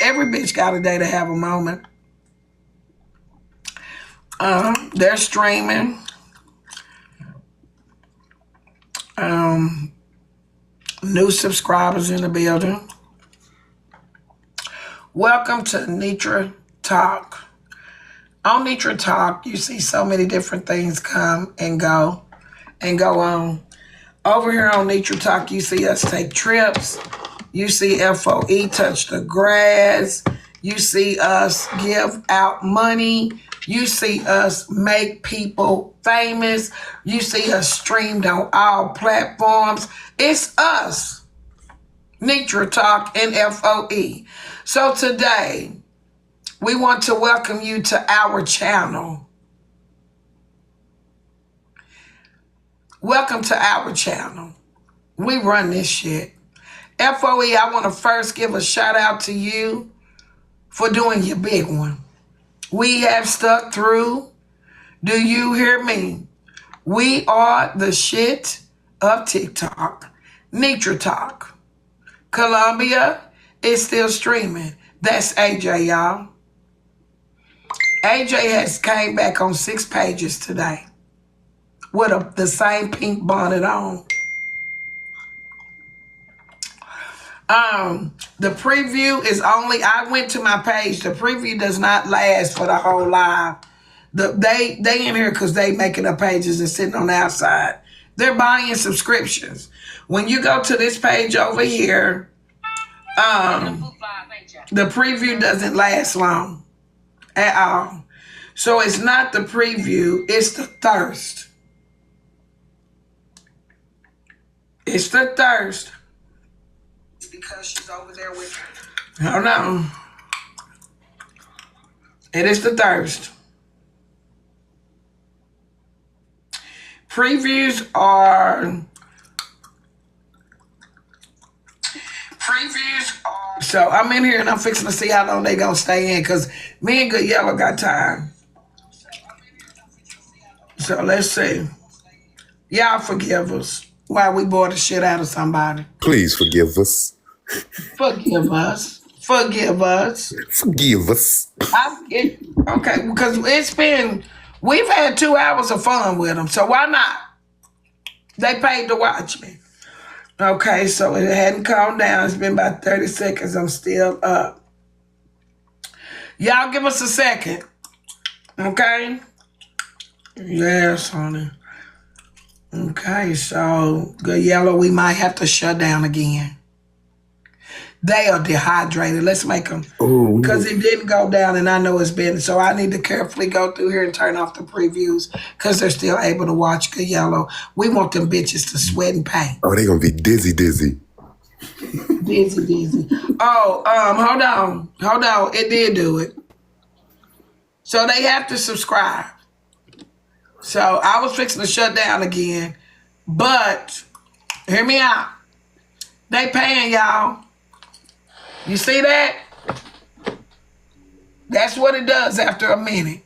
Every bitch got a day to have a moment. They're streaming. New subscribers in the building. Welcome to Nitra Talk. On Nitra Talk, you see so many different things come and go on. Over here on Nitra Talk, you see us take trips. You see FOE touch the grass. You see us give out money. You see us make people famous. You see us streamed on all platforms. It's us, Nitra Talk and FOE. So today, we want to welcome you to our channel. Welcome to our channel. We run this shit. FOE, I want to first give a shout out to you for doing your big one. We have stuck through. Do you hear me? We are the shit of TikTok. Nitra Talk. Colombia is still streaming. That's AJ, y'all. AJ has came back on 6 pages today with the same pink bonnet on. The preview is only, I went to my page. The preview does not last for the whole live. They in here because they making up pages and sitting on the outside. They're buying subscriptions. When you go to this page over here, the preview doesn't last long at all. So it's not the preview, it's the thirst. It's the thirst. It's because she's over there with her. Oh no. It is the thirst. Previews are... So I'm in here and I'm fixing to see how long they gonna stay in because me and Good Yellow got time. So let's see. Y'all forgive us while we bore the shit out of somebody. Please forgive us. Forgive us. Forgive us. Forgive us. Okay, because we've had 2 hours of fun with them, so why not? They paid to watch me. Okay, so it hadn't calmed down. It's been about 30 seconds. I'm still up. Y'all give us a second. Okay? Yes, honey. Okay, so Good Yellow, we might have to shut down again. They are dehydrated. Let's make them. Because it didn't go down and I know it's been. So I need to carefully go through here and turn off the previews because they're still able to watch Good Yellow. We want them bitches to sweat and paint. Oh, they going to be dizzy. Dizzy. Oh, hold on. It did do it. So they have to subscribe. So I was fixing to shut down again. But, hear me out. They paying y'all. You see that? That's what it does after a minute.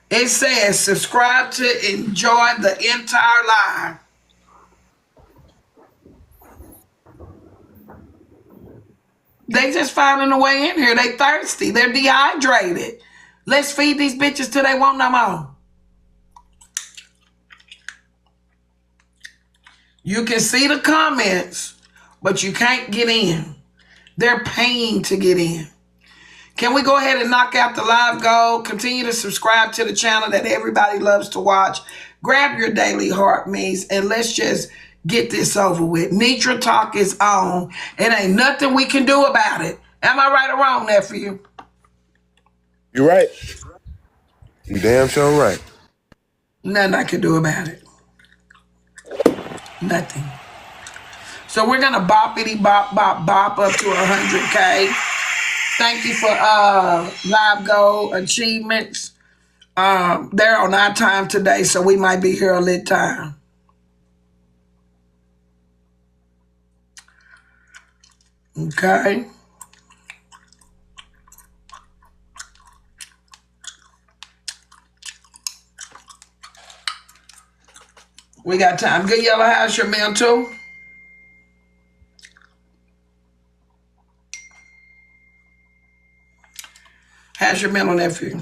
It says subscribe to enjoy the entire live. They just finding a way in here. They thirsty. They're dehydrated. Let's feed these bitches till they want no more. You can see the comments, but you can't get in. They're paying to get in. Can we go ahead and knock out the live goal? Continue to subscribe to the channel that everybody loves to watch. Grab your daily heart meals and let's just get this over with. Nitra Talk is on. It ain't nothing we can do about it. Am I right or wrong, nephew? You right. You damn sure right. Nothing I can do about it. Nothing. So we're going to boppity bop bop bop up to 100K. Thank you for live goal achievements. They're on our time today, so we might be here a little time. Okay. We got time. Good Yellow, how's your meal too? How's your mental, nephew?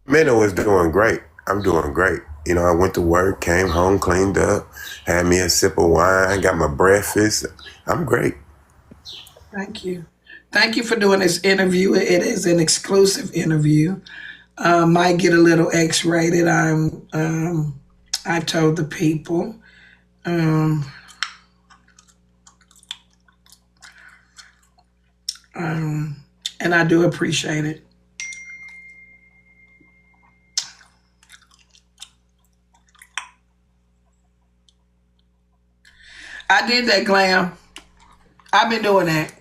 Minna was doing great. I'm doing great. You know, I went to work, came home, cleaned up, had me a sip of wine, got my breakfast. I'm great. Thank you. Thank you for doing this interview. It is an exclusive interview. Might get a little X-rated. I told the people. Um, and I do appreciate it. I did that, Glam. I've been doing that.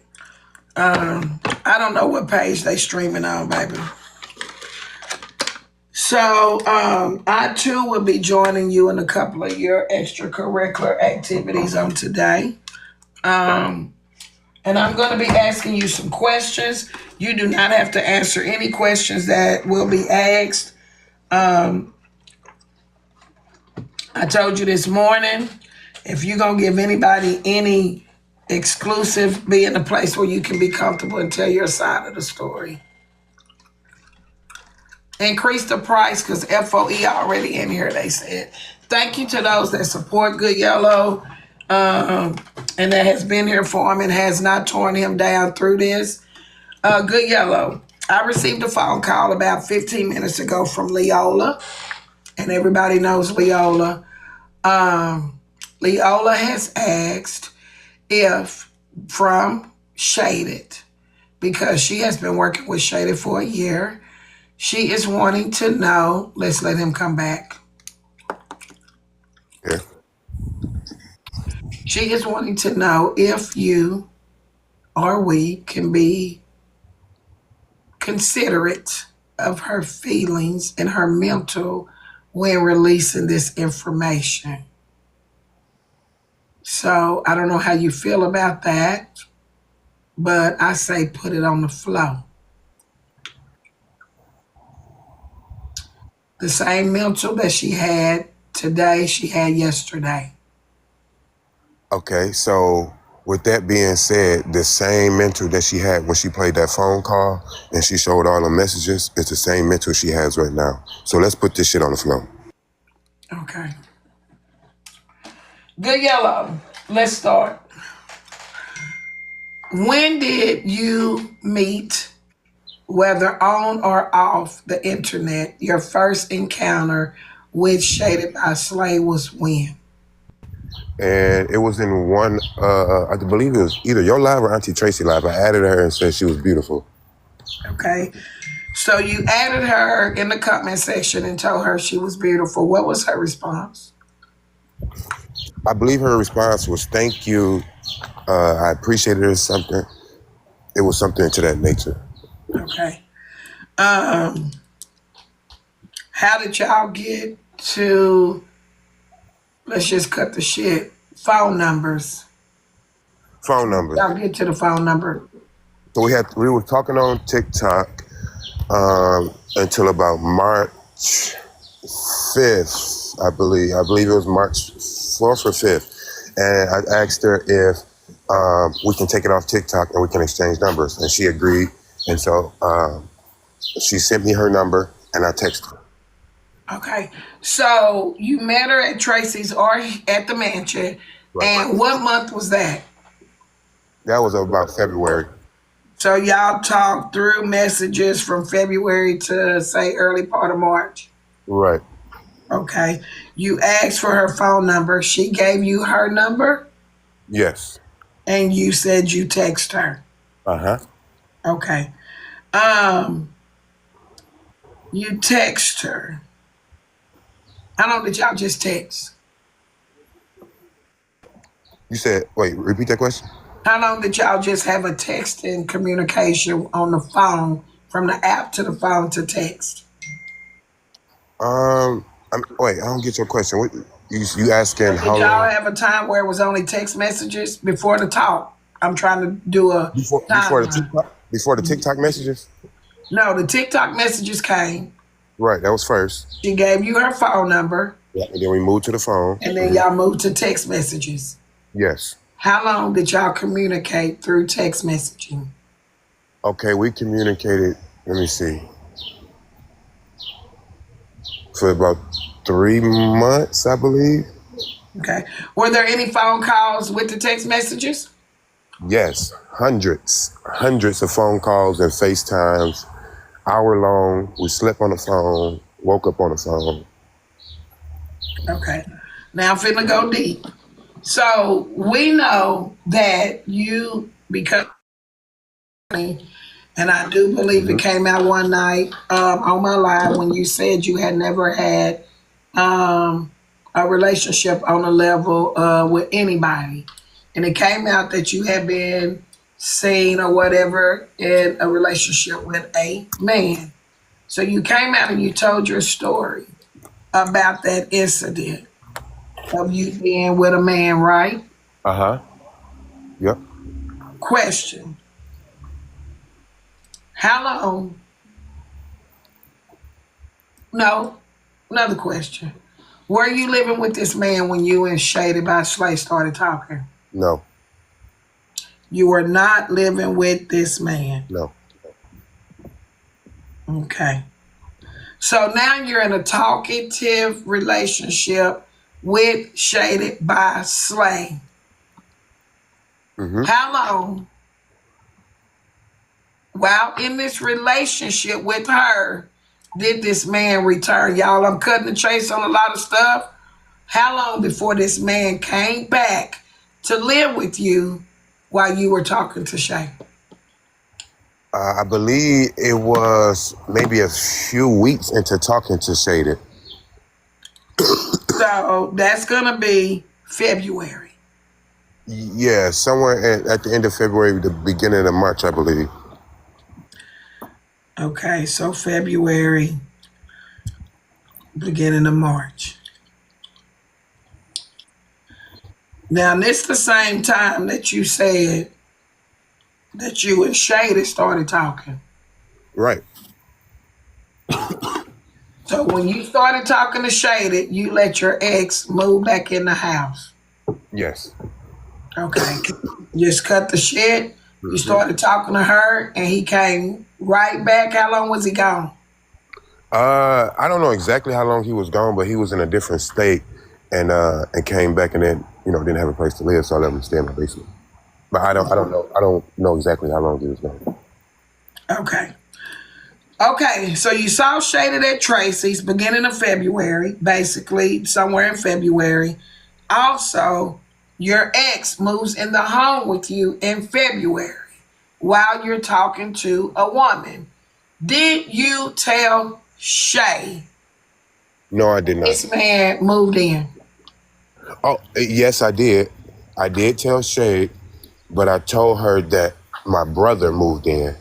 I don't know what page they streaming on, baby. So I too will be joining you in a couple of your extracurricular activities on today. And I'm going to be asking you some questions. You do not have to answer any questions that will be asked. I told you this morning, if you're going to give anybody any exclusive, be in a place where you can be comfortable and tell your side of the story. Increase the price because FOE already in here, they said. Thank you to those that support Good Yellow and that has been here for him and has not torn him down through this. Good Yellow, I received a phone call about 15 minutes ago from Leola, and everybody knows Leola. Leola has asked if from Shaded, because she has been working with Shaded for a year. She is wanting to know, let's let him come back. Yeah. She is wanting to know if you or we can be considerate of her feelings and her mental when releasing this information. So I don't know how you feel about that, but I say put it on the flow. The same mental that she had today, she had yesterday. Okay, so with that being said, the same mentor that she had when she played that phone call and she showed all the messages is the same mentor she has right now. So let's put this shit on the floor. Okay. Good Yellow, let's start. When did you meet, whether on or off the internet, your first encounter with Shaded by Slay was when? And it was in one, I believe it was either your live or Auntie Tracy live. I added her and said she was beautiful. Okay. So you added her in the comment section and told her she was beautiful. What was her response? I believe her response was thank you. I appreciated it or something. It was something to that nature. Okay. How did y'all get to, let's just cut the shit, phone numbers? Phone number. Y'all get to the phone number. So we were talking on TikTok until about March 5th, I believe. I believe it was March 4th or 5th. And I asked her if we can take it off TikTok and we can exchange numbers. And she agreed. And so she sent me her number and I texted her. Okay. So you met her at Tracy's or at the mansion. Right. And what month was that? That was about February. So y'all talked through messages from February to, say, early part of March? Right. Okay. You asked for her phone number. She gave you her number? Yes. And you said you text her? Uh-huh. Okay. You text her. How long did y'all just text? You said, wait, repeat that question? How long did y'all just have a texting communication on the phone, from the app to the phone to text? Wait, I don't get your question. What, you asking how long? Did y'all have a time where it was only text messages before the talk? I'm trying to do a before the TikTok messages? No, the TikTok messages came. Right, that was first. She gave you her phone number. Yeah, and then we moved to the phone. And then y'all moved to text messages. Yes. How long did y'all communicate through text messaging? Okay, we communicated, let me see, for about 3 months, I believe. Okay. Were there any phone calls with the text messages? Yes, hundreds of phone calls and FaceTimes, hour long. We slept on the phone, woke up on the phone. Okay. Now I'm finna go deep. So we know that you, because, and I do believe it Hmm. came out one night on my live when you said you had never had um, a relationship on a level with anybody. And it came out that you had been seen or whatever in a relationship with a man. So you came out and you told your story about that incident of you being with a man, right? Uh-huh. Yep. Question. How long? No, another question. Were you living with this man when you and Shady by Slay started talking? No, You were not living with this man. no. Okay. So now you're in a talkative relationship with Shaded by Slay. Hmm. How long, while in this relationship with her, did this man return? Y'all, I'm cutting the chase on a lot of stuff. How long before this man came back to live with you while you were talking to Shay? I believe it was maybe a few weeks into talking to Shaded. So that's going to be February. Yeah, somewhere at the end of February, the beginning of March, I believe. Okay, so February, beginning of March. Now, this the same time that you said that you and Shady started talking. Right. So when you started talking to Shady, you let your ex move back in the house. Yes. Okay. Just cut the shit. You Hmm. started talking to her and he came right back. How long was he gone? I don't know exactly how long he was gone, but he was in a different state and came back and then, didn't have a place to live, so I let him stay in my basement. But I don't know exactly how long he was gone. Okay. Okay, so you saw Shaded at Tracy's beginning of February, basically somewhere in February. Also, your ex moves in the home with you in February while you're talking to a woman. Did you tell Shay No, I did not. this man moved in? Oh, yes, I did. I did tell Shade, but I told her that my brother moved in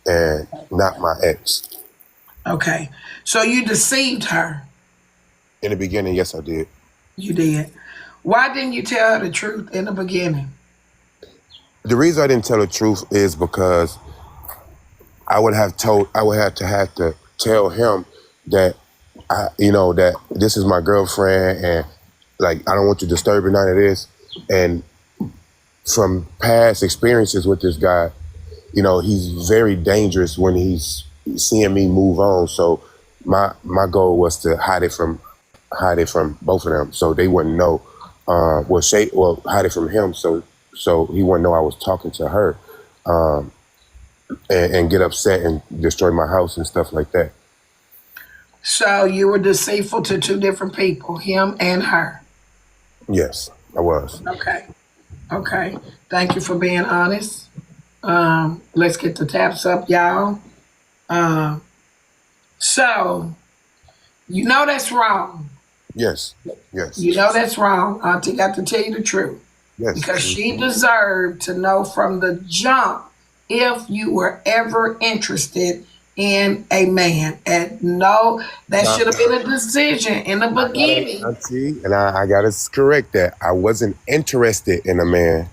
and not my ex. Okay, so you deceived her. In the beginning, yes, I did. You did. Why didn't you tell her the truth in the beginning? The reason I didn't tell the truth is because I would have to tell him that that this is my girlfriend and like I don't want you disturbing none of this. And from past experiences with this guy, he's very dangerous when he's seeing me move on. So my goal was to hide it from both of them, so they wouldn't know. Hide it from him, so he wouldn't know I was talking to her, um, and get upset and destroy my house and stuff like that. So you were deceitful to two different people, him and her. Yes, I was. Okay. Okay. Thank you for being honest. Let's get the taps up, y'all. Um, so you know that's wrong. Yes, yes, You know that's wrong. Auntie got to tell you the truth yes. because she deserved to know from the jump if you were ever interested in a man. And no, that Now, should have been a decision in the I gotta, beginning. Auntie, and I gotta correct that. I wasn't interested in a man.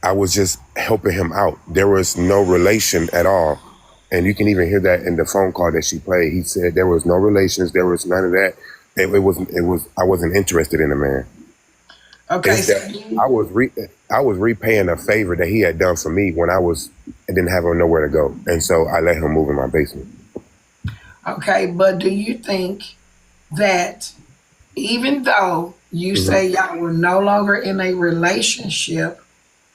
I was just helping him out. There was no relation at all. And you can even hear that in the phone call that she played. He said there was no relations, there was none of that. I wasn't interested in a man. Okay, Is so that I was repaying a favor that he had done for me when I didn't have nowhere to go, and so I let him move in my basement. okay, but do you think that even though you Hmm. say y'all were no longer in a relationship,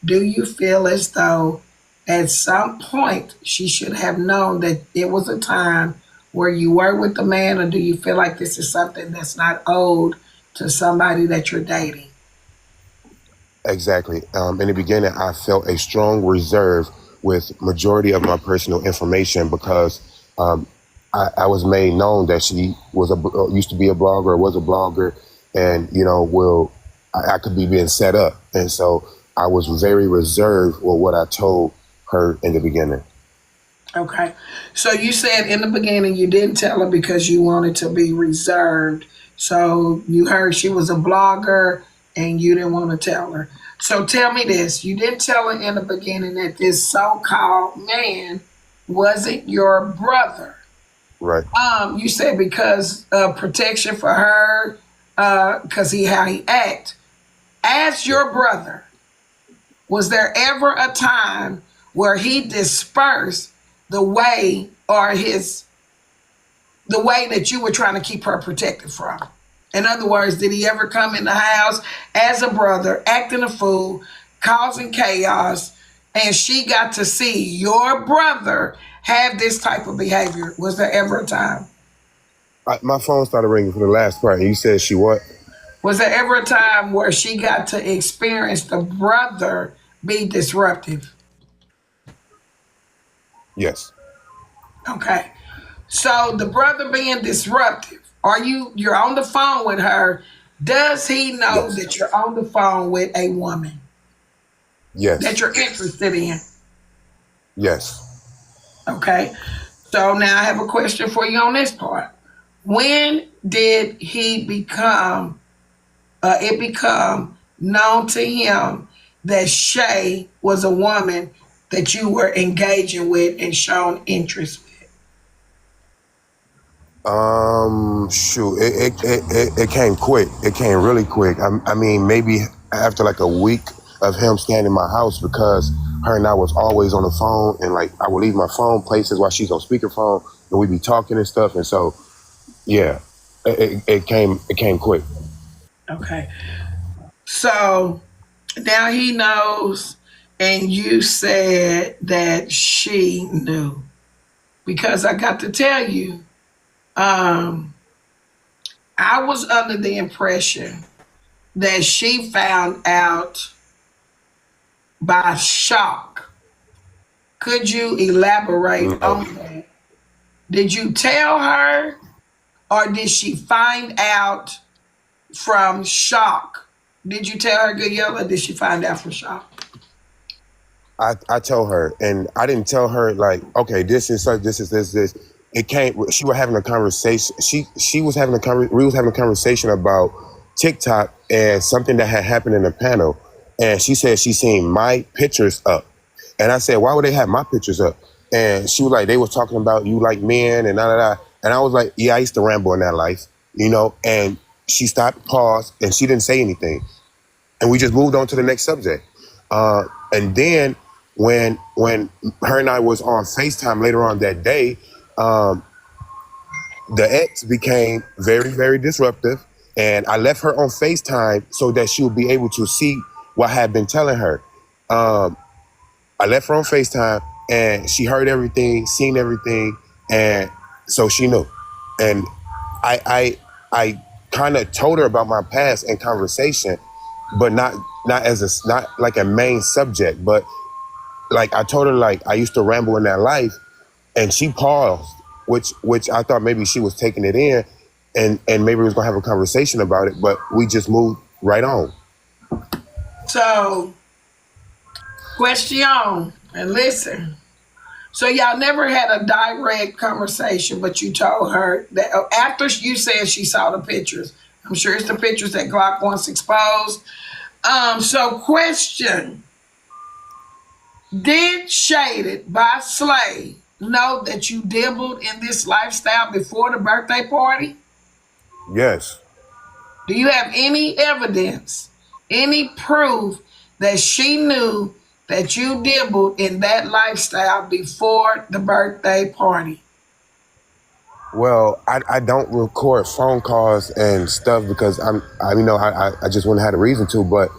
do you feel as though at some point she should have known that it was a time where you were with the man, or do you feel like this is something that's not owed to somebody that you're dating? Exactly. In the beginning, I felt a strong reserve with majority of my personal information because um, I was made known that she was used to be a blogger, was a blogger, and I could be being set up, and so I was very reserved with what I told her in the beginning. Okay. So you said in the beginning you didn't tell her because you wanted to be reserved. So you heard she was a blogger and you didn't want to tell her. So tell me this. You didn't tell her in the beginning that this so-called man wasn't your brother. Right. You said because of protection for her, because how he act. As your brother, was there ever a time where he dispersed the way or his the way that you were trying to keep her protected from? In other words, did he ever come in the house as a brother, acting a fool, causing chaos, and she got to see your brother have this type of behavior? Was there ever a time? My phone started ringing for the last part, and you said she what? Was there ever a time where she got to experience the brother be disruptive? Yes. Okay. So the brother being disruptive, you're on the phone with her. Does he know Yes. that you're on the phone with a woman that Yes. you're interested in? Yes. Okay. So now I have a question for you on this part. When did he become it become known to him that Shay was a woman that you were engaging with and showing interest with? Shoot, it came quick. It came really quick. I mean, maybe after like a week of him staying in my house because her and I was always on the phone, and like I would leave my phone places while she's on speakerphone, and we'd be talking and stuff. And so, yeah, it came quick. Okay. So now he knows, and you said that she knew. Because I got to tell you, um, I was under the impression that she found out by shock. Could you elaborate No, on that? Did you tell her, or did she find out from shock? Did you tell her, good yellow, or did she find out from shock? I told her, and I didn't tell her like, okay, this is such, this is this. It came. She was having a conversation. She was having we was having a conversation about TikTok and something that had happened in the panel, and she said she seen my pictures up, and I said, why would they have my pictures up? And she was like, they was talking about you like men and da da da, and I was like, yeah, I used to ramble in that life, and she stopped, paused, and she didn't say anything, and we just moved on to the next subject. And then when her and I was on FaceTime later on that day, um, the ex became very, very disruptive. And I left her on FaceTime so that she would be able to see what I had been telling her. Um, I left her on FaceTime and she heard everything, seen everything, and so she knew. And I kind of told her about my past in conversation, but not like a main subject, but like I told her like I used to ramble in that life, and she paused, which I thought maybe she was taking it in, and maybe we was gonna have a conversation about it, but we just moved right on. So, question and listen. So y'all never had a direct conversation, but you told her that after you said she saw the pictures. I'm sure it's the pictures that Glock wants exposed. So question: did Shaded by Slay know that you dabbled in this lifestyle before the birthday party? Yes. Do you have any evidence any proof that she knew that you dabbled in that lifestyle before the birthday party? Well, I don't record phone calls and stuff because I just wouldn't have a reason to, but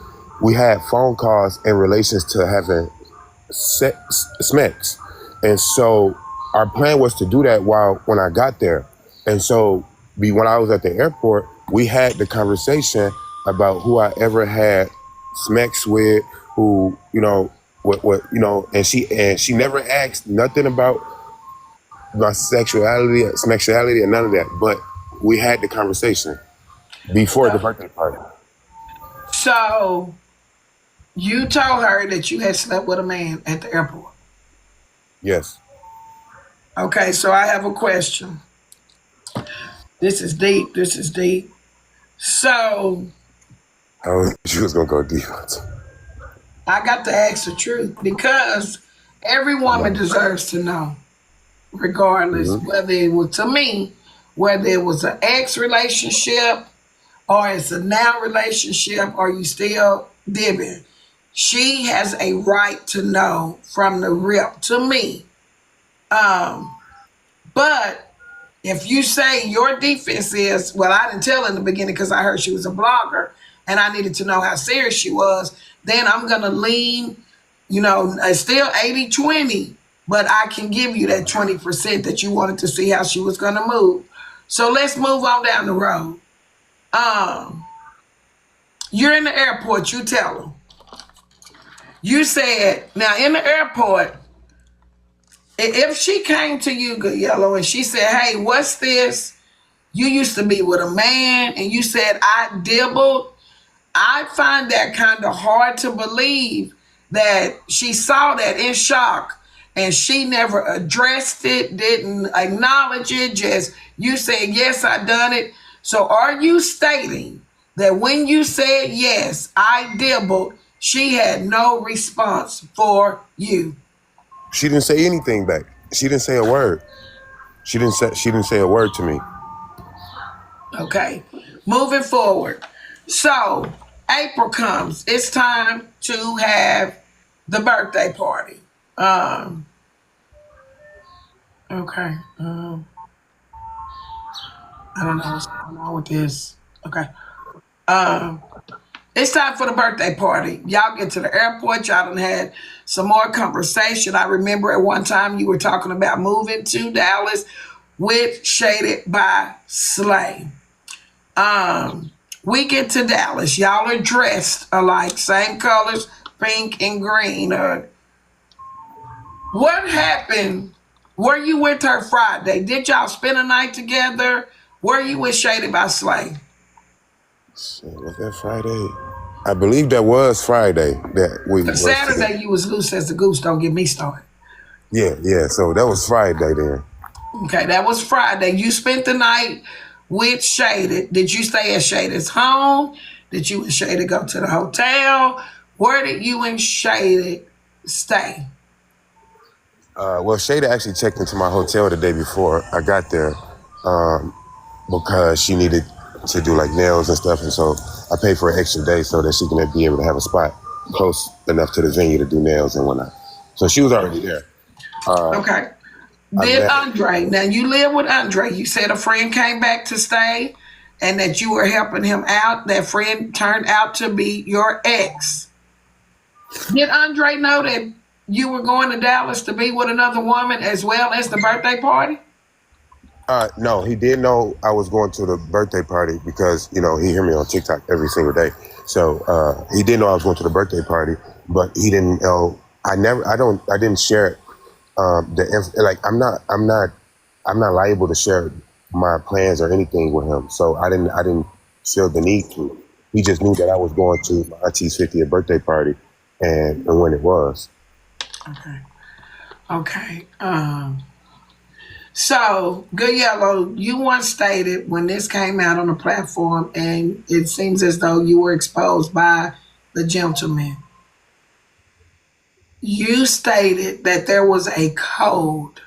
we had phone calls in relations to having sex. And so our plan was to do that when I got there. And so when I was at the airport, we had the conversation about who I ever had smacks with, who, and she never asked nothing about my sexuality, and none of that. But we had the conversation before the So, birthday party. so you told her that you had slept with a man at the airport. Yes. Okay, so I have a question. This is deep. This is deep. So Oh, she was gonna go deep. I got to ask the truth because every woman deserves to know, regardless Mm-hmm. whether it was, to me, whether it was an ex relationship or it's a now relationship or you still dipping. She has a right to know from the rip, to me. Um, but if you say your defense is, well, I didn't tell in the beginning because I heard she was a blogger and I needed to know how serious she was, then I'm going to lean, it's still 80-20, but I can give you that 20% that you wanted to see how she was going to move. So let's move on down the road. Um, you're in the airport, you tell them. You said, now in the airport, if she came to you, Good Yellow, and she said, hey, what's this? You used to be with a man and you said I dibbled. I find that kind of hard to believe that she saw that in shock and she never addressed it, didn't acknowledge it, just you said, yes, I done it. So are you stating that when you said, yes, I dibbled, she had no response for you? She didn't say anything back. She didn't say a word. She didn't say a word to me. Okay, moving forward. So April comes. It's time to have the birthday party. Um, okay. I don't know what's going on with this. Okay. Um, it's time for the birthday party. Y'all get to the airport. Y'all done had some more conversation. I remember at one time you were talking about moving to Dallas with Shaded by Slay. We get to Dallas. Y'all are dressed alike, same colors, pink and green. What happened? Were you with her Friday? Did y'all spend a night together? Were you with Shaded by Slay? So was that Friday? I believe that was Friday that we But was together. Saturday you was loose as the goose. Don't get me started. Yeah. So that was Friday then. Okay, that was Friday. You spent the night with Shaded. Did you stay at Shaded's home? Did you and Shaded go to the hotel? Where did you and Shaded stay? Well, Shada actually checked into my hotel the day before I got there because she needed to do like nails and stuff, and so I paid for an extra day so that she can be able to have a spot close enough to the venue to do nails and whatnot. So she was already there. Okay. I Did met her. Andre, now you live with Andre. You said a friend came back to stay and that you were helping him out. That friend turned out to be your ex. Did Andre know that you were going to Dallas to be with another woman as well as the birthday party? No, he did know I was going to the birthday party because he hear me on TikTok every single day. So he did know I was going to the birthday party, but he didn't know. I didn't share it. Like I'm not liable to share my plans or anything with him. So I didn't feel the need to. He just knew that I was going to my auntie's 50th birthday party, and when it was. Okay. Okay. So, Good Yellow, you once stated when this came out on the platform, and it seems as though you were exposed by the gentleman. You stated that there was a code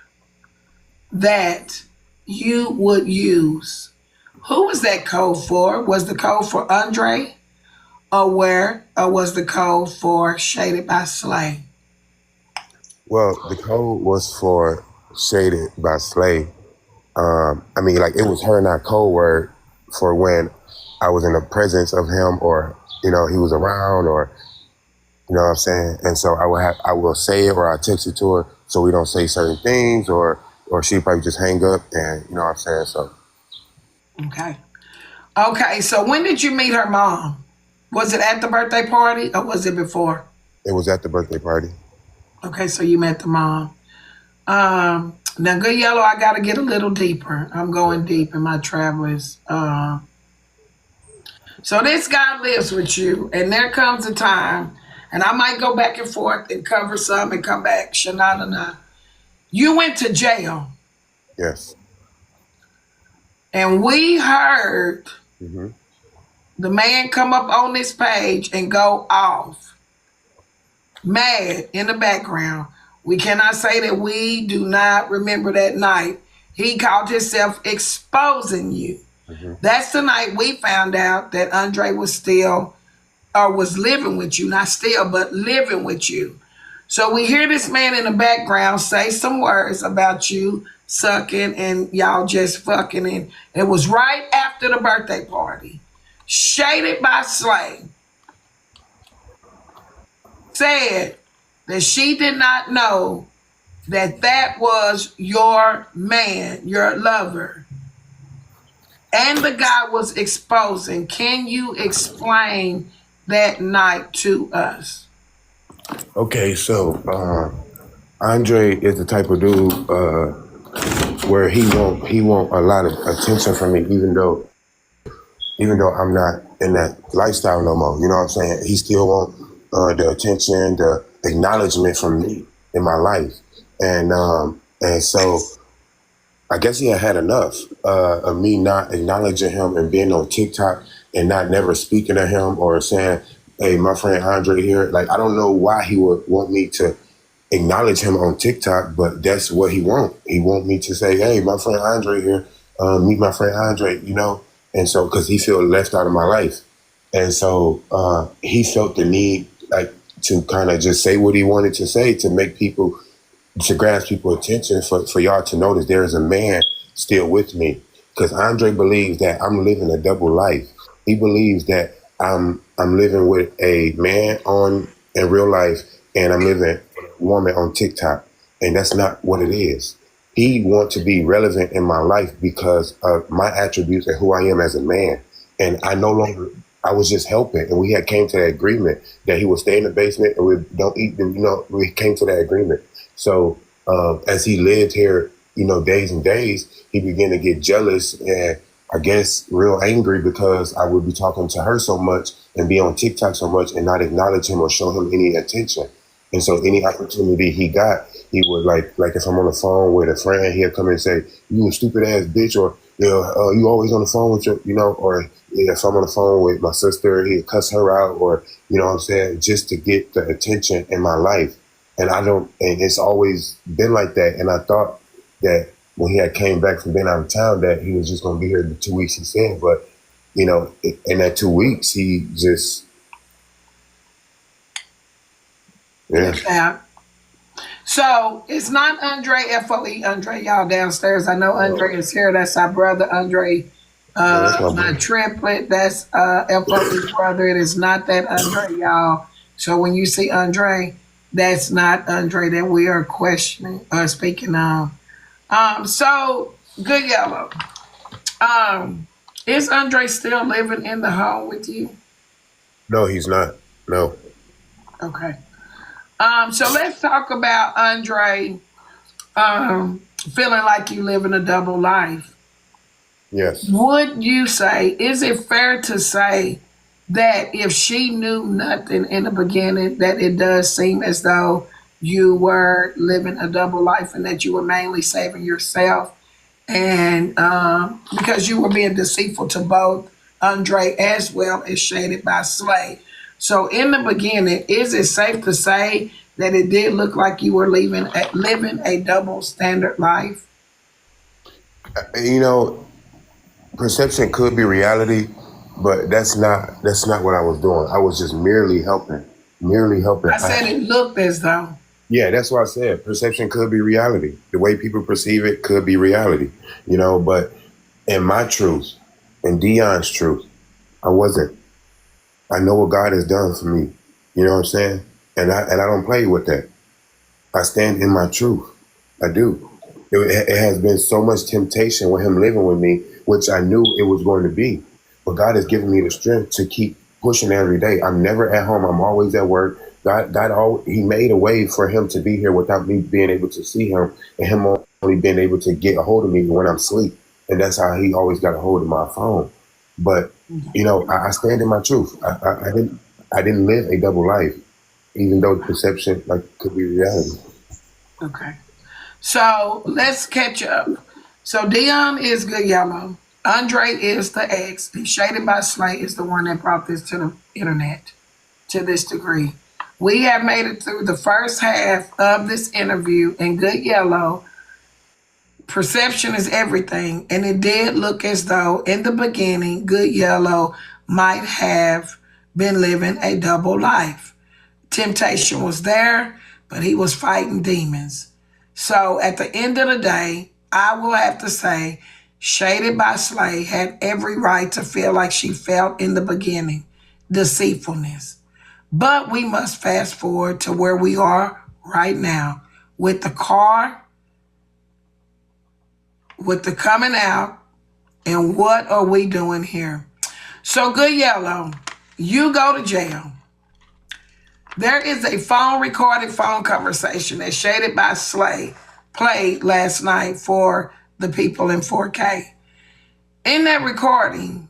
that you would use. Who was that code for? Was the code for Andre? Or was the code for Shaded by Slay? Well, the code was for Shaded by Slay. I mean, like it was her and I code word for when I was in the presence of him, or he was around, or what I'm saying. And so I will say it, or I text it to her, so we don't say certain things, or she probably just hang up, and what I'm saying. So Okay. Okay, so when did you meet her mom? Was it at the birthday party or was it before? it was at the birthday party. Okay, so you met the mom. Now, Good Yellow, I got to get a little deeper. I'm going deep in my travels. So this guy lives with you, and there comes a time, and I might go back and forth and cover some and come back. Shanana. You went to jail, Yes. and we heard Hmm. the man come up on this page and go off, mad in the background. We cannot say that we do not remember that night. He called himself exposing you. Hmm. That's the night we found out that Andre was still, or was living with you, not still, but living with you. So we hear this man in the background say some words about you sucking and y'all just fucking. And it was right after the birthday party. Shaded by Slay said that she did not know that that was your man, your lover, and the guy was exposing. Can you explain that night to us? Okay, so Andre is the type of dude where he want a lot of attention from me, even though I'm not in that lifestyle no more. You know what I'm saying? He still want the attention, the acknowledgement from me in my life, and so I guess he had enough of me not acknowledging him and being on TikTok and not never speaking to him or saying, "Hey, my friend Andre here." Like I don't know why he would want me to acknowledge him on TikTok, but that's what he want. He want me to say, "Hey, my friend Andre here. Meet my friend Andre." And so because he feel left out of my life, and so he felt the need like to kind of just say what he wanted to say to make people to grasp people's attention for y'all to notice there is a man still with me. Because Andre believes that I'm living a double life. He believes that I'm living with a man on in real life and I'm living with a woman on TikTok. And that's not what it is. He wants to be relevant in my life because of my attributes and who I am as a man. And I no longer I was just helping and we had came to that agreement that he would stay in the basement and we don't eat we came to that agreement. So as he lived here, days and days, he began to get jealous and I guess real angry because I would be talking to her so much and be on TikTok so much and not acknowledge him or show him any attention. And so any opportunity he got, he would like if I'm on the phone with a friend, he'll come and say, "You a stupid ass bitch," or you always on the phone with your, or if I'm on the phone with my sister, he'll cuss her out, or what I'm saying, just to get the attention in my life. And and it's always been like that. And I thought that when he had came back from being out of town, that he was just going to be here the 2 weeks he said. But, in that 2 weeks, he just, yeah. Yeah. So it's not Andre FOE, Andre, y'all downstairs. I know Andre is here. That's our brother, Andre, Yeah, that's my my boy. triplet. That's FOE's brother. It is not that Andre, y'all. So when you see Andre, that's not Andre that we are questioning or speaking of. So Good Yellow. Is Andre still living in the home with you? No, he's not. No. Okay. So let's talk about Andre feeling like you live in a double life. Yes. Would you say, is it fair to say that if she knew nothing in the beginning, that it does seem as though you were living a double life and that you were mainly saving yourself and because you were being deceitful to both Andre as well as Shaded by Slay. So in the beginning, is it safe to say that it did look like you were living a double standard life? You know, perception could be reality. but that's not what I was doing. I was just merely helping, merely helping. I said it looked as though. Yeah, that's what I said. Perception could be reality. The way people perceive it could be reality, But in my truth, in Dion's truth, I wasn't. I know what God has done for me. You know what I'm saying? And I don't play with that. I stand in my truth. I do. It has been so much temptation with him living with me, which I knew it was going to be. But God has given me the strength to keep pushing every day. I'm never at home. I'm always at work. He made a way for him to be here without me being able to see him, and him only being able to get a hold of me when I'm asleep. And that's how he always got a hold of my phone. But I stand in my truth. I didn't live a double life, even though the perception could be reality. Okay. So let's catch up. So Dion is Good Yellow. Andre is the ex. And Shaded by Slay is the one that brought this to the internet to this degree. We have made it through the first half of this interview in Good Yellow. Perception is everything. And it did look as though in the beginning, Good Yellow might have been living a double life. Temptation was there, but he was fighting demons. So at the end of the day, I will have to say, Shaded by Slay had every right to feel like she felt in the beginning, deceitfulness. But we must fast forward to where we are right now with the car, with the coming out, and what are we doing here? So Good Yellow, you go to jail. There is a recorded phone conversation that Shaded by Slay played last night for the people in 4K. In that recording,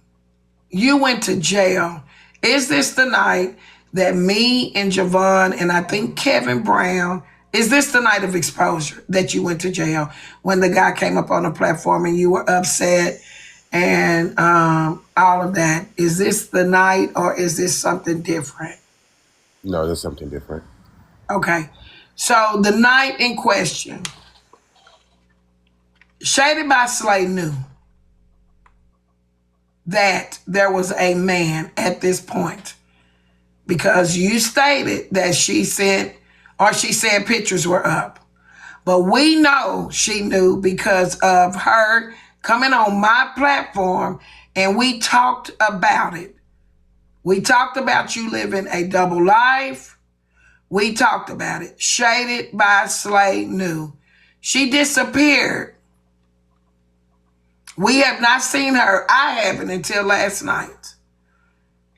you went to jail. Is this the night that me and Javon and I think Kevin Brown, is this the night of exposure that you went to jail when the guy came up on the platform and you were upset and all of that? Is this the night or is this something different? No, there's something different. Okay. So the night in question, Shaded by Slay knew that there was a man at this point because you stated that she said pictures were up. But we know she knew because of her coming on my platform and we talked about it. We talked about you living a double life. We talked about it. Shaded by Slay knew. She disappeared. We have not seen her. I haven't until last night.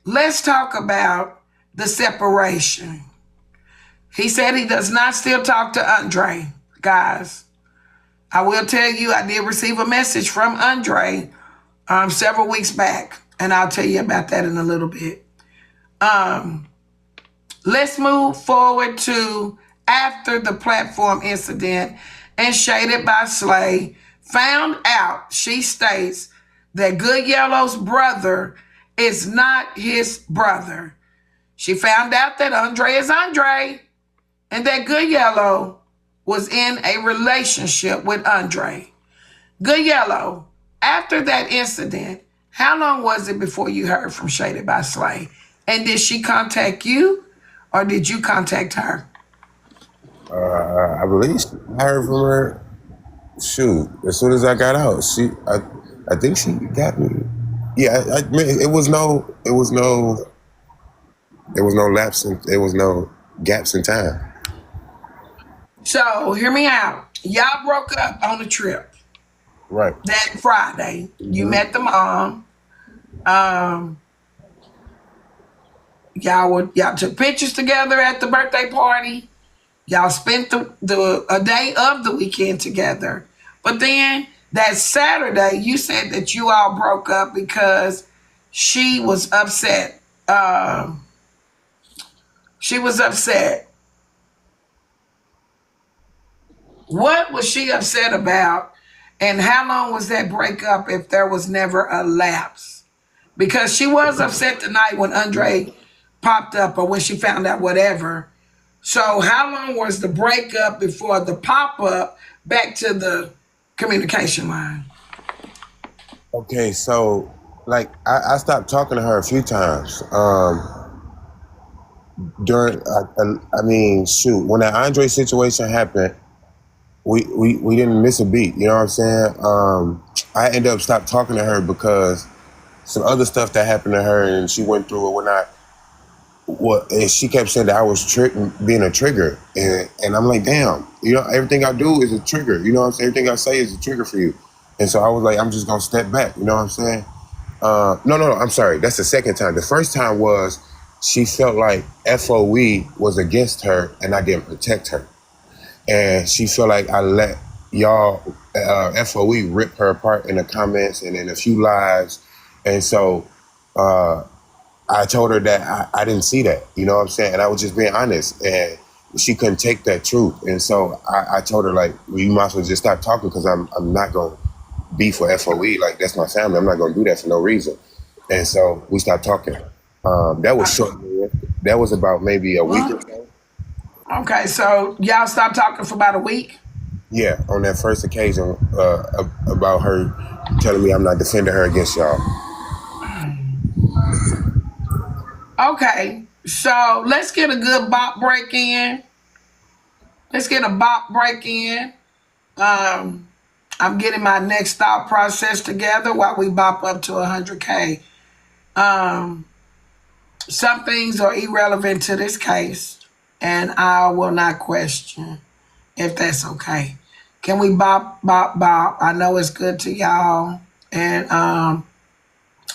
Let's talk about the separation. He said he does not still talk to Andre. Guys, I will tell you, I did receive a message from Andre several weeks back, and I'll tell you about that in a little bit. Let's move forward to after the platform incident, and Shaded by Slay found out, she states, that Good Yellow's brother is not his brother. She found out that Andre is Andre and that Good Yellow was in a relationship with Andre. Good Yellow, after that incident, how long was it before you heard from Shaded by Slay? And did she contact you or did you contact her? I believe I heard from her. Shoot, as soon as I got out, I think she got me. Yeah, I mean, there was no lapse there was no gaps in time. So hear me out. Y'all broke up on the trip Right. that Friday. You met the mom. Y'all took pictures together at the birthday party. Y'all spent a day of the weekend together. But then that Saturday, you said that you all broke up because she was upset. She was upset. What was she upset about? And how long was that breakup if there was never a lapse? Because she was upset the night when Andre popped up or when she found out whatever. So how long was the breakup before the pop-up back to the communication line? Okay, so like I stopped talking to her a few times. During I mean, shoot, when that Andre situation happened, we didn't miss a beat. You know what I'm saying? I ended up stopped talking to her because some other stuff that happened to her and she went through it when I what and she kept saying that I was being a trigger, and I'm like, damn, you know, everything I do is a trigger. You know what I'm saying? Everything I say is a trigger for you. And so I was like, I'm just gonna step back. You know what I'm saying? No, I'm sorry. That's the second time. The first time was she felt like FOE was against her and I didn't protect her. And she felt like I let y'all FOE rip her apart in the comments and in a few lives. And so I told her that I didn't see that. You know what I'm saying? And I was just being honest. And she couldn't take that truth. And so I told her, like, well, you might as well just stop talking because I'm not going to beef for FOE. Like, that's my family. I'm not going to do that for no reason. And so we stopped talking. That was short. That was about maybe a week or Well, so. okay, so y'all stopped talking for about a week. Yeah, on that first occasion about her telling me I'm not defending her against y'all. Okay, so let's get a good bop break in. Let's get a bop break in. Um, I'm getting my next thought process together while we bop up to 100K. Um, some things are irrelevant to this case, and I will not question if that's okay. Can we bop, bop, bop? I know it's good to y'all, and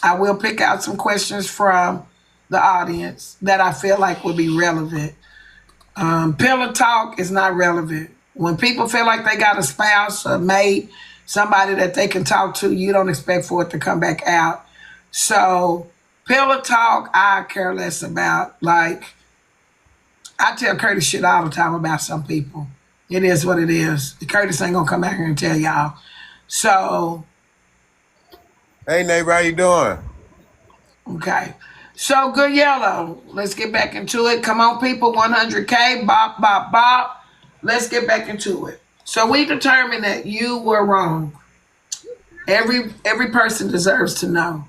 I will pick out some questions from the audience that I feel like would be relevant. Pillow talk is not relevant. When people feel like they got a spouse, a mate, somebody that they can talk to, you don't expect for it to come back out. So, pillow talk, I care less about. Like, I tell Curtis shit all the time about some people. It is what it is. Curtis ain't gonna come out here and tell y'all. So, Hey, neighbor, how you doing? okay. So, good yellow. Let's get back into it. Come on, people. 100K. Bop, bop, bop. Let's get back into it. So, we determined that you were wrong. Every person deserves to know.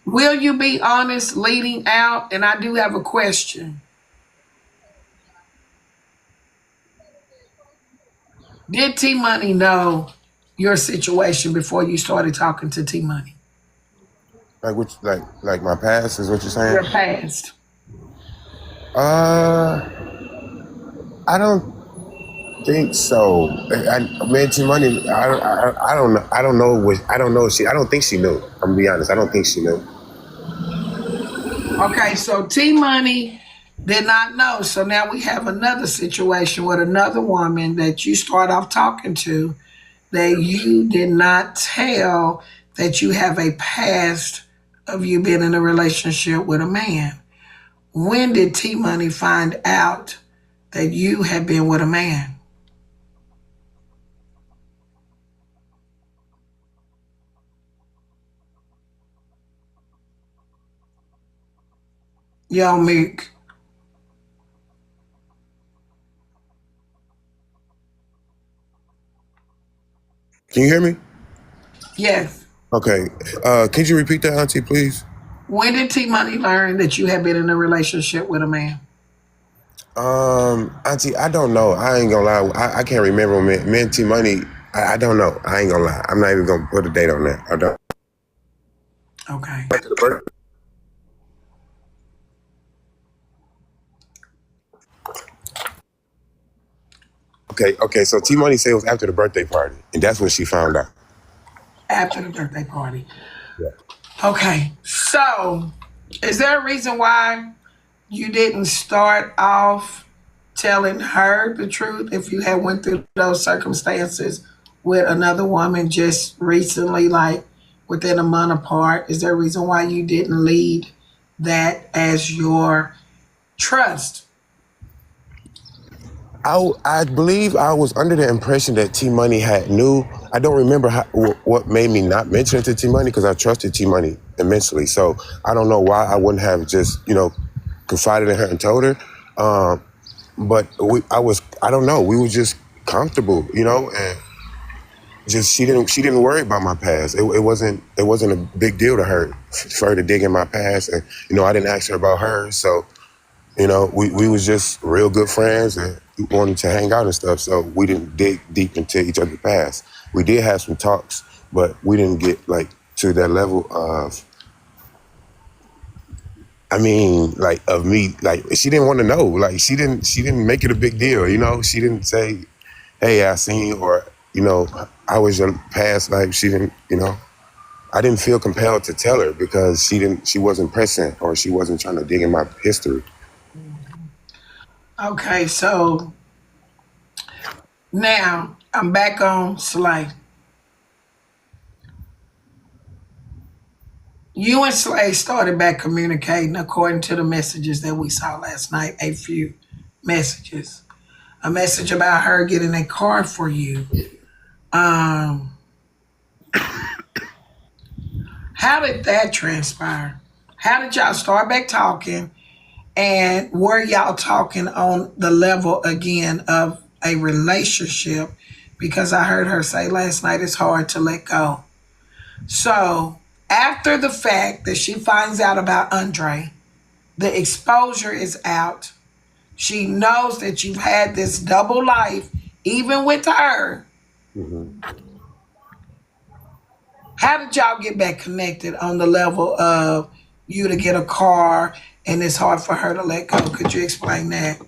Will you be honest leading out? And I do have a question. Did T Money know your situation before you started talking to T Money? Like which, like my past is what you're saying? Your past. Uh, I don't think so. Man, T Money, I don't know. I don't know what. I don't know. I don't think she knew. I'm gonna be honest. I don't think she knew. Okay, so T Money did not know. So now we have another situation with another woman that you start off talking to that you did not tell that you have a past of you being in a relationship with a man. When did T Money find out that you had been with a man? Yo, Meek. Can you hear me? Yes. Okay. Could you repeat that, Auntie, please? When did T Money learn that you had been in a relationship with a man? Auntie, I don't know. I ain't gonna lie. I can't remember me and T Money. I don't know. I ain't gonna lie. I'm not even gonna put a date on that. I don't. Okay. Back to the birth. Okay. So T Money said it was after the birthday party, and that's when she found out. After the birthday party. Yeah. Okay. So, is there a reason why you didn't start off telling her the truth if you had went through those circumstances with another woman just recently, like within a month apart? Is there a reason why you didn't lead that as your trust? I believe I was under the impression that T Money had knew. I don't remember what made me not mention it to T Money because I trusted T Money immensely. So I don't know why I wouldn't have just confided in her and told her. But I don't know. We were just comfortable, and just she didn't worry about my past. It wasn't a big deal to her for her to dig in my past, and I didn't ask her about hers. So we was just real good friends and we wanted to hang out and stuff. So we didn't dig deep into each other's past. We did have some talks, but we didn't get like to that level of. I mean, like of me, like she didn't want to know. Like she didn't make it a big deal. She didn't say, "Hey, I seen you," or "I was your past life." She didn't. I didn't feel compelled to tell her because she wasn't present or she wasn't trying to dig in my history. Okay, so now I'm back on Slay. You and Slay started back communicating according to the messages that we saw last night, a few messages. A message about her getting a car for you. Um, how did that transpire? How did y'all start back talking? And were y'all talking on the level again of a relationship? Because I heard her say last night it's hard to let go. So after the fact that she finds out about Andre, the exposure is out. She knows that you've had this double life, even with her. Hmm. How did y'all get back connected on the level of you to get a car and it's hard for her to let go? Could you explain that?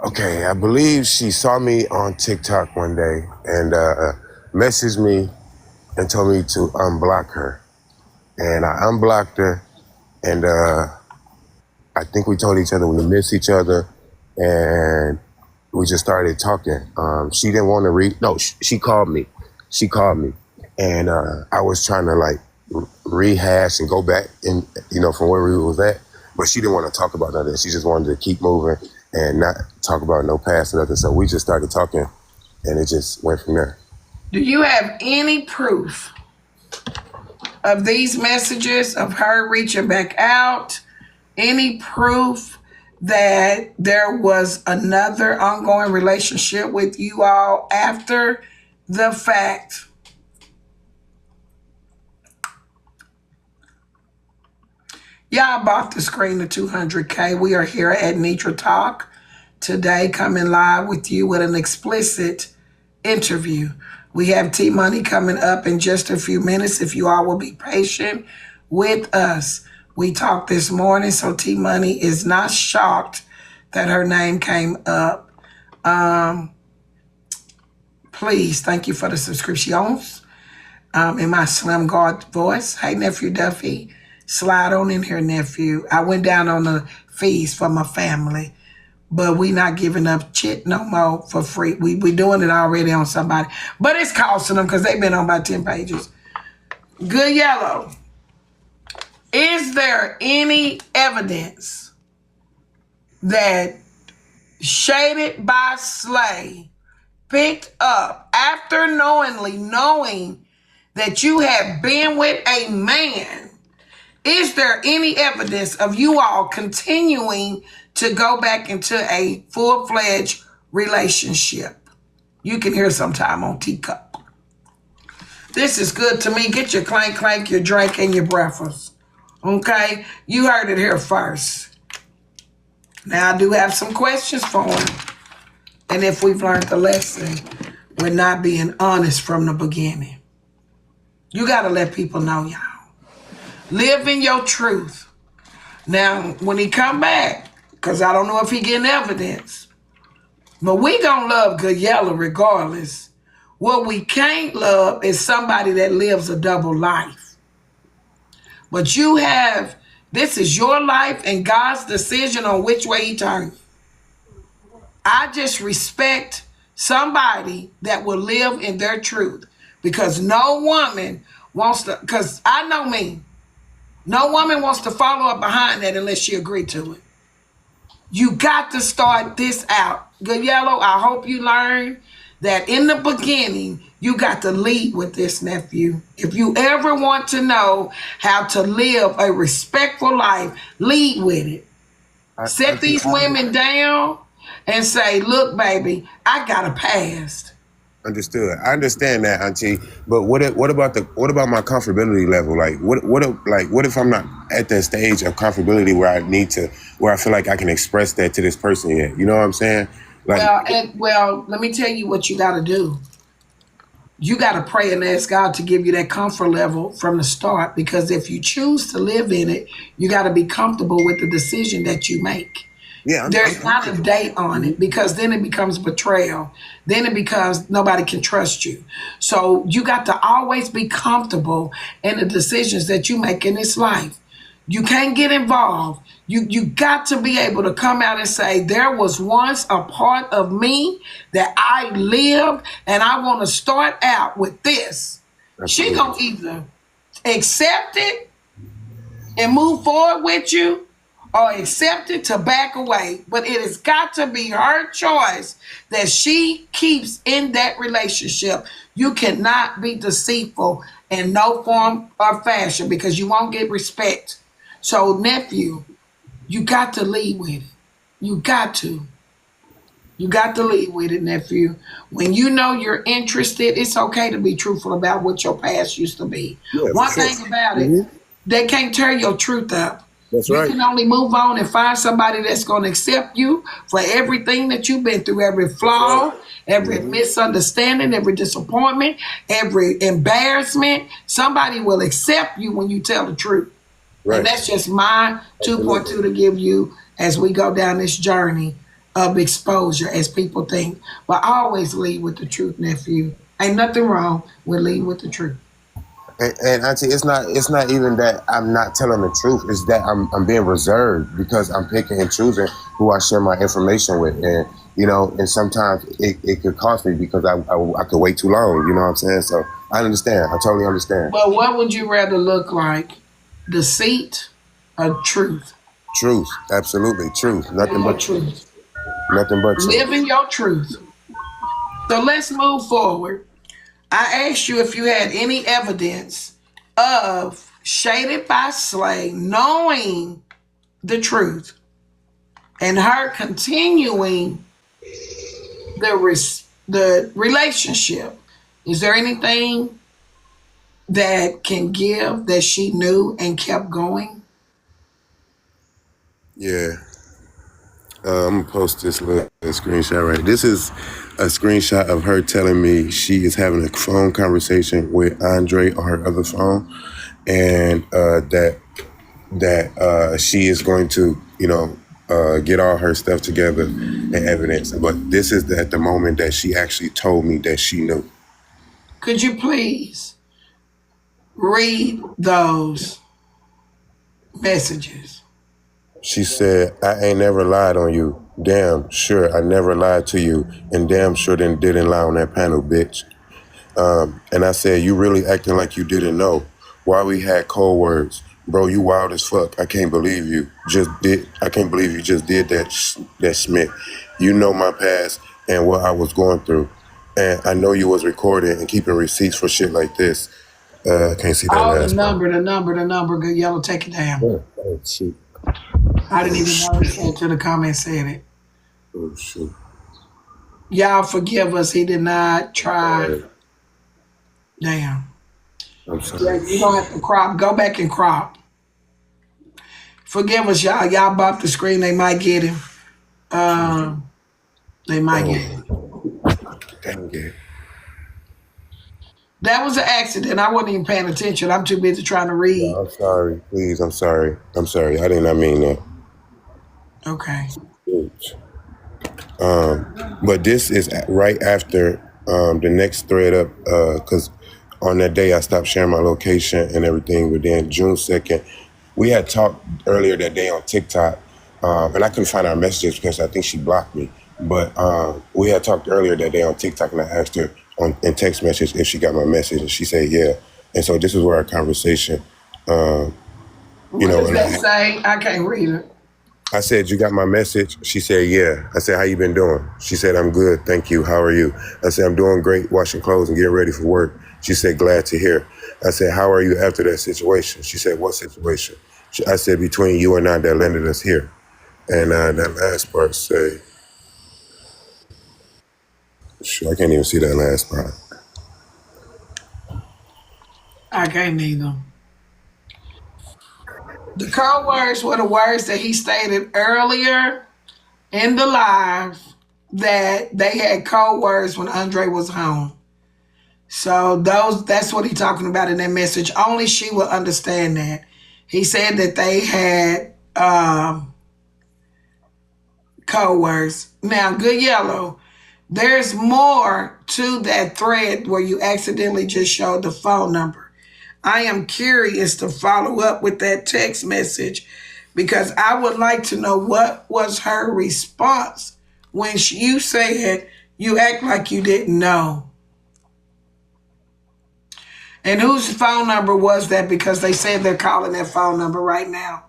Okay, I believe she saw me on TikTok one day and messaged me and told me to unblock her. And I unblocked her, and I think we told each other we miss each other, and we just started talking. She didn't want to read. No, she called me. She called me, and I was trying to like rehash and go back and from where we was at, but she didn't want to talk about nothing. She just wanted to keep moving and not talk about no past or nothing. So we just started talking, and it just went from there. Do you have any proof of these messages of her reaching back out? Any proof that there was another ongoing relationship with you all after the fact? Y'all bought the screen to 200K. We are here at Nitra Talk today, coming live with you with an explicit interview. We have T Money coming up in just a few minutes. If you all will be patient with us. We talked this morning, so T Money is not shocked that her name came up. Please, thank you for the subscriptions. In my Slim Guard voice. Hey, Nephew Duffy. Slide on in here, Nephew. I went down on the fees for my family, but we not giving up chit no more for free. We doing it already on somebody, but it's costing them because they've been on about 10 pages. Good Yellow. Is there any evidence that Shaded by Slay picked up after knowing that you have been with a man? Is there any evidence of you all continuing to go back into a full-fledged relationship? You can hear sometime on Teacup. This is good to me. Get your clank, your drink, and your breakfast. Okay? You heard it here first. Now, I do have some questions for him. And if we've learned the lesson, we're not being honest from the beginning. You got to let people know, y'all. Live in your truth. Now, when he come back, because I don't know if he getting evidence, but we gonna love Good Yellow regardless. What we can't love is somebody that lives a double life. But this is your life and God's decision on which way he turns. I just respect somebody that will live in their truth because no woman wants to, because I know me, no woman wants to follow up behind that unless she agreed to it. You got to start this out. Good Yellow, I hope you learn that in the beginning, you got to lead with this, nephew. If you ever want to know how to live a respectful life, lead with it. Set these women down and say, look, baby, I got a past. Understood. I understand that, Auntie. But what about my comfortability level? Like what if I'm not at that stage of comfortability where I need to where I feel like I can express that to this person yet? You know what I'm saying? Like Well, let me tell you what you got to do. You got to pray and ask God to give you that comfort level from the start, because if you choose to live in it, you got to be comfortable with the decision that you make. yeah, I'm There's not a comfortable. date on Mhm. it, because then it becomes betrayal. Then it becomes nobody can trust you. So you got to always be comfortable in the decisions that you make in this life. You can't get involved. You got to be able to come out and say, there was once a part of me that I lived, and I want to start out with this. She Absolutely. gonna either accept it and move forward with you, or accept it to back away. But it has got to be her choice that she keeps in that relationship. You cannot be deceitful in no form or fashion, because you won't get respect. So, nephew, you got to lead with it. You got to. You got to lead with it, nephew. When you know you're interested, it's okay to be truthful about what your past used to be. Yeah, for One sure. thing about it, Hmm. they can't tear your truth up. That's You right. can only move on and find somebody that's going to accept you for everything that you've been through, every That's right. flaw, every Hmm. misunderstanding, every disappointment, every embarrassment. Somebody will accept you when you tell the truth. And Right. that's just my Absolutely. 2.2 to give you as we go down this journey of exposure, as people think. But always lead with the truth, nephew. Ain't nothing wrong with lead with the truth. And Auntie, it's not even that I'm not telling the truth. It's that I'm being reserved because I'm picking and choosing who I share my information with, and and sometimes it could cost me because I could wait too long. You know what I'm saying? So I understand. I totally understand. But what would you rather look like? Deceit or truth? Truth, absolutely truth. Live Nothing your but truth. truth. Nothing but truth. Living your truth. So let's move forward. I asked you if you had any evidence of Shaded by Slay knowing the truth and her continuing the relationship. Is there anything that can give that she knew and kept going? Yeah. I'm gonna post this little screenshot right. This is a screenshot of her telling me she is having a phone conversation with Andre on her other phone, and that she is going to, get all her stuff together and evidence. But this is at the moment that she actually told me that she knew. Could you please read those messages? She said, "I ain't never lied on you. Damn sure I never lied to you, and damn sure didn't lie on that panel, bitch." And I said, "You really acting like you didn't know. Why we had cold words, bro? You wild as fuck. I can't believe you just did. I can't believe you just did that. That Smith. You know my past and what I was going through, and I know you was recording and keeping receipts for shit like this. I can't see that Oh, the last part. number, the number, the number. Good yellow, take it down. Oh, oh shit. I didn't Oh even shit. notice that until the comment said it. Oh shit. Y'all forgive us. He did not try. Sorry. Damn. I'm Yeah, sorry. you don't have to crop. Go back and crop. Forgive us, y'all. Y'all bump the screen. They might get him. Um, they might get him. Oh, dang it. That was an accident. I wasn't even paying attention. I'm too busy trying to read. No, I'm sorry. Please, I'm sorry. I'm sorry. I did not mean that. Okay. Oops. But this is right after the next thread up because on that day I stopped sharing my location and everything. But then June 2nd, we had talked earlier that day on TikTok, and I couldn't find our messages because I think she blocked me. But we had talked earlier that day on TikTok, and I asked her in text message if she got my message, and she said yeah. And so this is where our conversation, um, What does and that say? I can't read it. I said, "You got my message?" She said, "Yeah." I said, "How you been doing?" She said, "I'm good, thank you. How are you?" I said, "I'm doing great, washing clothes and getting ready for work." She said, "Glad to hear." I said, "How are you after that situation?" She said, "What situation?" I said, "Between you and I that landed us here." And that last part say, Shit, I can't even see that last part. I can't either. The code words were the words that he stated earlier in the live that they had code words when Andre was home. So that's what he's talking about in that message. Only she will understand that. He said that they had code words. Now, Good Yellow, there's more to that thread where you accidentally just showed the phone number. I am curious to follow up with that text message because I would like to know what was her response when you said you act like you didn't know. And whose phone number was that? Because they said they're calling that phone number right now.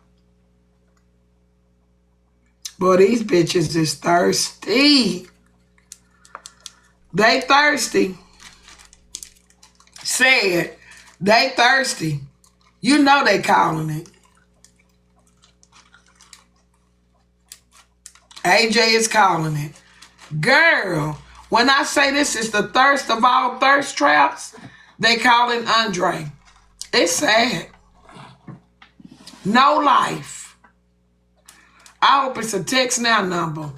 Boy, these bitches is thirsty. They thirsty. Say it. They thirsty. You know they calling it. AJ is calling it. Girl, when I say this is the thirst of all thirst traps, they calling Andre. It's sad. No life. I hope it's a text now number.